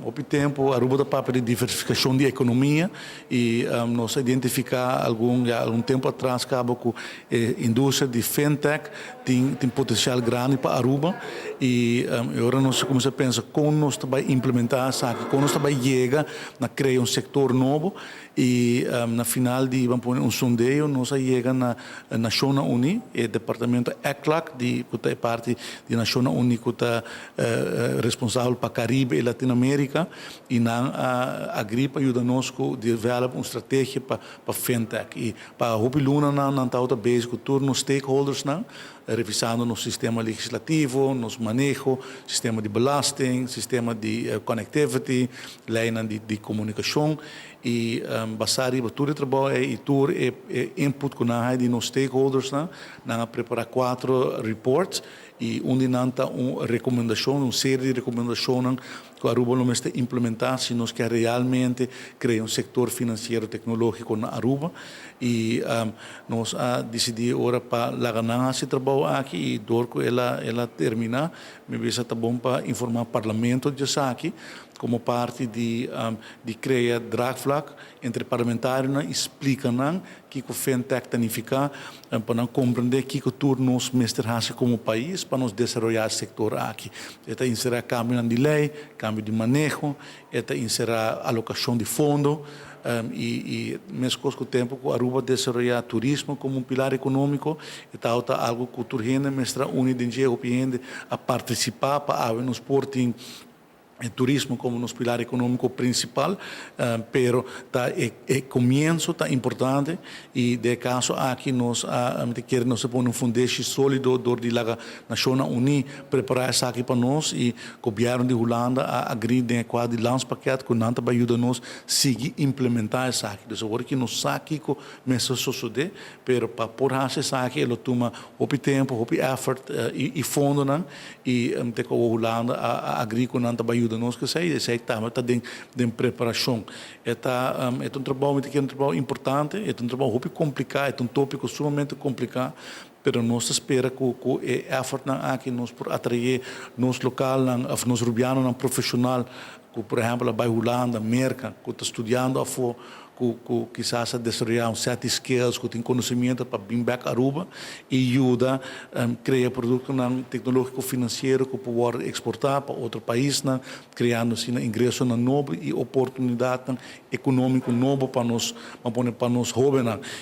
Op o tempo, Aruba está para de diversificação de economia e nós identificar algum tempo atrás acaba com indústria de fintech tem potencial grande para Aruba e agora nós começamos a pensar como nós vai implementar essa aqui, como nós vai chegar na criar setor novo e na final de vamos pôr sondeio nós chega na Nações Unidas, o departamento ECLAC que é parte da Nações Unidas que está responsável para Caribe e Latinoamérica e a gripe ajuda-nos a desenvolver uma estratégia para fintech e para a Luna não está base com todos os stakeholders revisando nosso sistema legislativo, nosso manejo, sistema de belasting, sistema de connectivity, lijnen de comunicação e basari tudo o trabalho e tudo input com a de nos stakeholders na preparar 4 reports e onde nanta uma recomendação, uma série de recomendações que a Aruba não está implementar se nós quer realmente criar um setor financeiro tecnológico na Aruba e nós decidimos agora para largar esse trabalho aqui e dor que ela terminar, me vejo está bom para informar o parlamento de aqui como parte de criar drag flag entre parlamentares explicam que o fintech significa para compreender que tudo nós mestres como país para nos desenvolver o setor aqui. Esta inserir cambio de lei, cambio de manejo, esta inserir alocação de fundo e mesmo com o tempo que a Aruba desenvolver turismo como pilar econômico, está algo que o gente mestra unidade a participar para haver nos portem turismo como nosso pilar econômico principal, pero começo está importante e de caso aqui nós queremos pôr um fundamento sólido de la Nações Unidas preparar isso aqui para nós e o governo de Holanda agregar de quadro de lançamento que não vai ajudar nós seguir implementar isso aqui. Então agora que nós aqui com mesmo suceder, pero para por isso aqui ele toma o tempo, o effort e fundo e de que a Holanda agregar que não vai ajudar nós que sei está de preparação é um trabalho importante é um trabalho muito complicado é um tópico sumamente complicado pero nós espera que o effort aqui nós por atrair nos local nos rubianos profissional que por exemplo a Holanda América que está estudando a que quizás a desenvolver certos skills, que tem conhecimento para vir back a Aruba e ajuda a criar produto tecnológico financeiro que pode exportar para outro país, criando assim ingresso novo e oportunidade econômico novo para nós jovens.